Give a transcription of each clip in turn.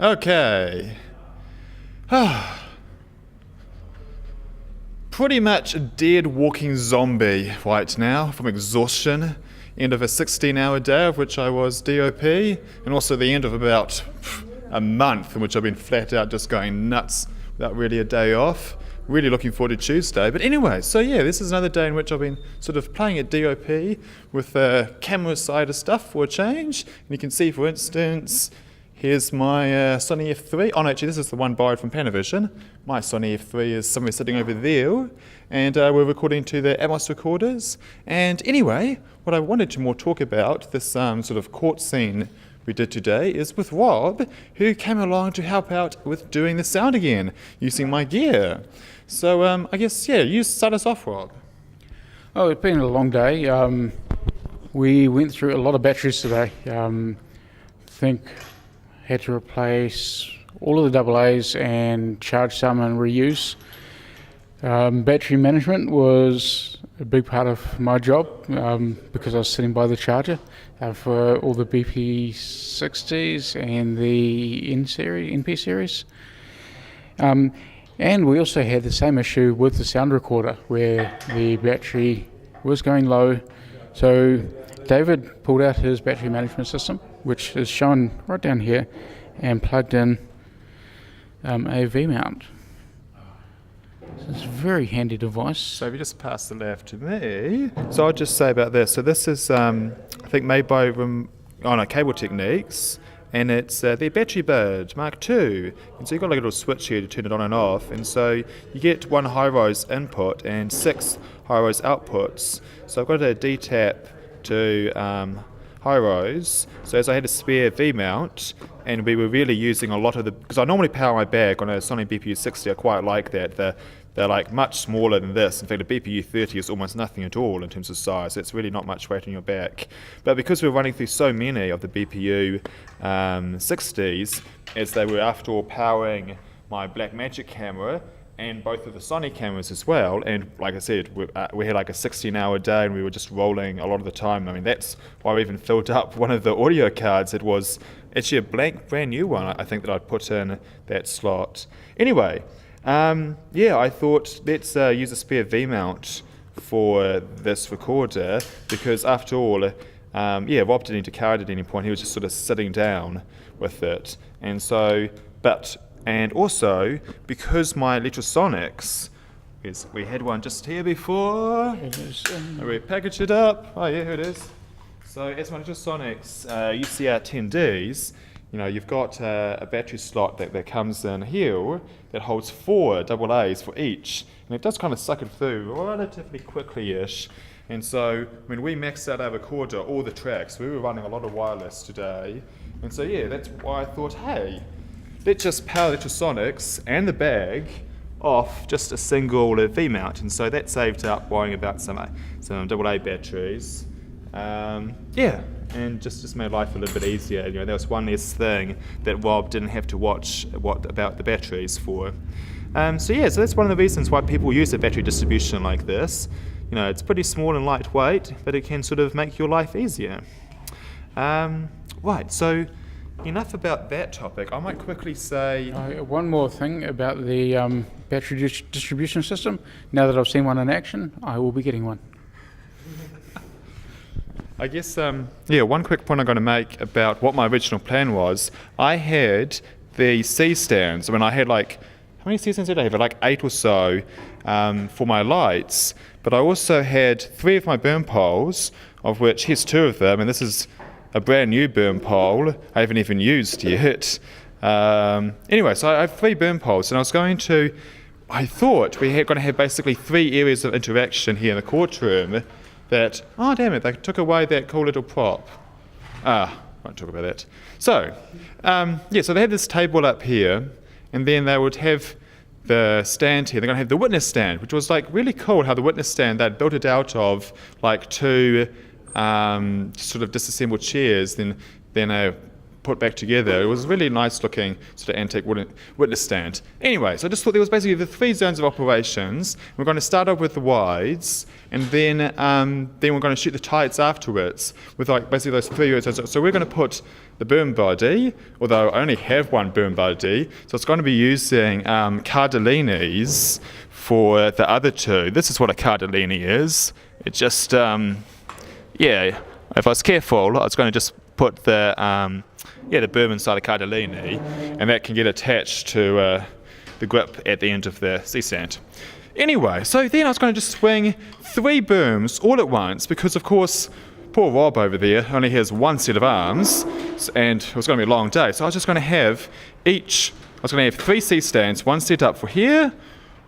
Okay. Pretty much a dead walking zombie right now from exhaustion. End of a 16-hour day of which I was DoP, and also the end of about a month in which I've been flat out just going nuts without really a day off. Really looking forward to Tuesday. But anyway, so yeah, this is another day in which I've been sort of playing at DoP with the camera side of stuff for a change. And you can see, for instance, here's my Sony F3. Oh no, actually this is the one borrowed from Panavision. My Sony F3 is somewhere sitting over there. And we're recording to the Atmos recorders. And anyway, what I wanted to more talk about, this sort of court scene we did today, is with Rob, who came along to help out with doing the sound again, using my gear. So I guess, yeah, you start us off, Rob. Oh, it's been a long day. We went through a lot of batteries today. I think had to replace all of the AA's and charge some and reuse. Battery management was a big part of my job because I was sitting by the charger for all the BMPCCs and the NP series. And we also had the same issue with the sound recorder where the battery was going low. So David pulled out his battery management system, which is shown right down here, and plugged in a V-mount. It's a very handy device. So if you just pass the lav to me. So I'll just say about this. So this is, I think, made by Cable Techniques, and it's the Battery Bud Mark II. And so you've got like a little switch here to turn it on and off. And so you get one high-rise input and 6 high-rise outputs. So I've got a D-tap to high-rise. So as I had a spare V-mount, and we were really using a lot of the, because I normally power my bag on a Sony BPU60, I quite like that. They're like much smaller than this. In fact, a BPU30 is almost nothing at all in terms of size. It's really not much weight on your back. But because we're running through so many of the BPU 60s, as they were after all powering my Blackmagic camera and both of the Sony cameras as well, and like I said, we had like a 16-hour day and we were just rolling a lot of the time. I mean, that's why we even filled up one of the audio cards. It was actually a brand new one, I think, that I'd put in that slot. Anyway, yeah, I thought let's use a spare V-mount for this recorder because after all, yeah, Rob didn't need to carry it at any point. He was just sort of sitting down with it. And so, and also, because my Electrosonics, we had one just here before, we packaged it up. Oh yeah, here it is. So as my Electrosonics UCR 10Ds, you know, you've got a battery slot that comes in here that holds 4 AA's for each, and it does kind of suck it through relatively quickly-ish. And so when we maxed out our recorder, all the tracks, we were running a lot of wireless today, and so yeah, that's why I thought, hey, let's just power Electrosonics and the bag off just a single V-mount, and so that saved up worrying about some AA batteries. Yeah, and just made life a little bit easier. You know, there was one less thing that Rob didn't have to watch about the batteries for. So yeah, so that's one of the reasons why people use a battery distribution like this. You know, it's pretty small and lightweight, but it can sort of make your life easier. Right, so enough about that topic. I might quickly say one more thing about the battery distribution system. Now that I've seen one in action, I will be getting one. I guess, yeah, one quick point I'm going to make about what my original plan was. I had the C-stands. I mean, I had like, how many C-stands did I have? Like 8 or so for my lights. But I also had 3 of my burn poles, of which here's 2 of them, and this is a brand new burn pole I haven't even used yet. Anyway, so I have 3 burn poles, and I thought we were going to have basically 3 areas of interaction here in the courtroom. That, oh damn it, they took away that cool little prop. Won't talk about that. So, yeah, so they had this table up here, and then they would have the stand here. They're going to have the witness stand, which was like really cool how the witness stand, they'd built it out of like 2 sort of disassembled chairs, then a put back together. It was a really nice looking sort of antique witness stand. Anyway, so I just thought there was basically the 3 zones of operations. We're going to start off with the wides, and then we're going to shoot the tights afterwards with like basically those 3 zones. So we're going to put the boom body, although I only have one boom body, so it's going to be using cardellinis for the other 2. This is what a cardellini is. It just, yeah, if I was careful, I was going to just put the boom inside a cardellini, and that can get attached to the grip at the end of the C-stand. Anyway, so then I was going to just swing 3 booms all at once, because of course poor Rob over there only has 1 set of arms, and it was going to be a long day, so I was just going to have 3 C-stands, 1 set up for here,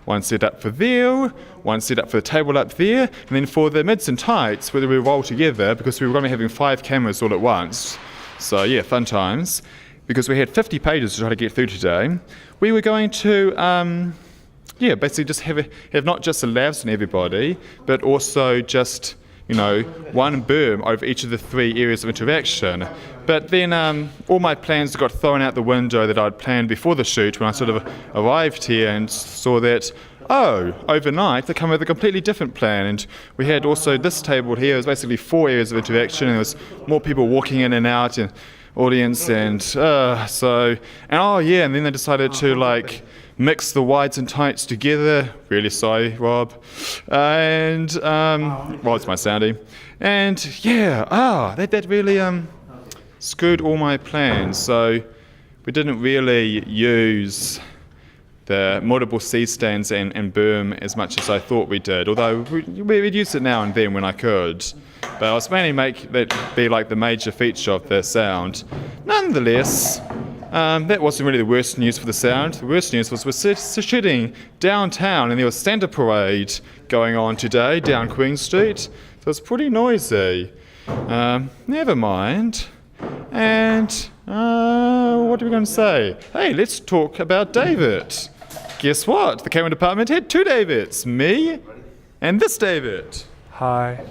1 set up for there, 1 set up for the table up there, and then for the mids and tights, whether we roll together, because we were going to be having 5 cameras all at once. So yeah, fun times. Because we had 50 pages to try to get through today, we were going to basically just have not just the lavs on everybody, but also just 1 boom over each of the 3 areas of interaction. But then all my plans got thrown out the window that I'd planned before the shoot when I sort of arrived here and saw that, overnight they come with a completely different plan. And we had also this table here, it was basically 4 areas of interaction, and there was more people walking in and out, and audience, and and then they decided to mix the wides and tights together. Really sorry, Rob. And it's my sounding. And that really screwed all my plans. So we didn't really use the multiple C-stands and boom as much as I thought we did. Although we'd use it now and then when I could. But I was mainly make that be like the major feature of the sound. Nonetheless, that wasn't really the worst news for the sound. The worst news was we're shooting downtown, and there was Santa Parade going on today down Queen Street. So it's pretty noisy. Never mind. And what are we going to say? Hey, let's talk about David. Guess what? The camera department had 2 Davids. Me and this David. Hi.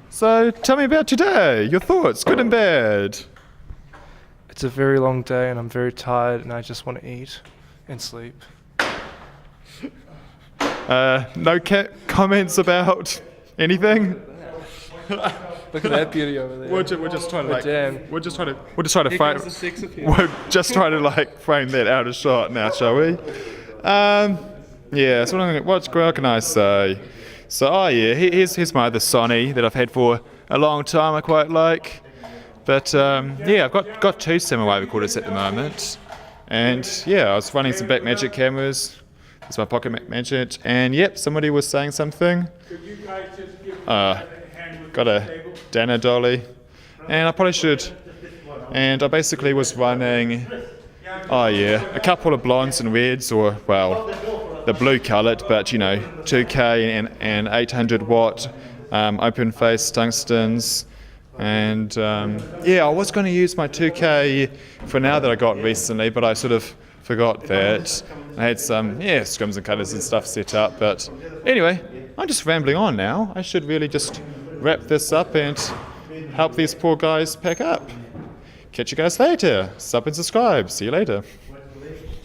So tell me about today. Your thoughts, good and bad. It's a very long day and I'm very tired and I just want to eat and sleep. No comments about anything? Look at that beauty over there. We're just trying to We're just trying to frame that out of shot now, shall we? So what can I say? So here's my other Sony that I've had for a long time. I quite like. But I've got 2 samurai recorders at the moment, and I was running some Blackmagic cameras. It's my pocket Blackmagic, and somebody was saying something. Could you guys just give Got a Dana dolly, and I probably should. And I basically was running, a couple of blondes and reds, or the blue coloured, but 2K and 800 watt open face tungstens. And I was going to use my 2K for now that I got recently, but I sort of forgot that. I had some scrims and cutters and stuff set up, but anyway, I'm just rambling on now. I should really just wrap this up and help these poor guys pack up. Catch you guys later. Sub and subscribe. See you later.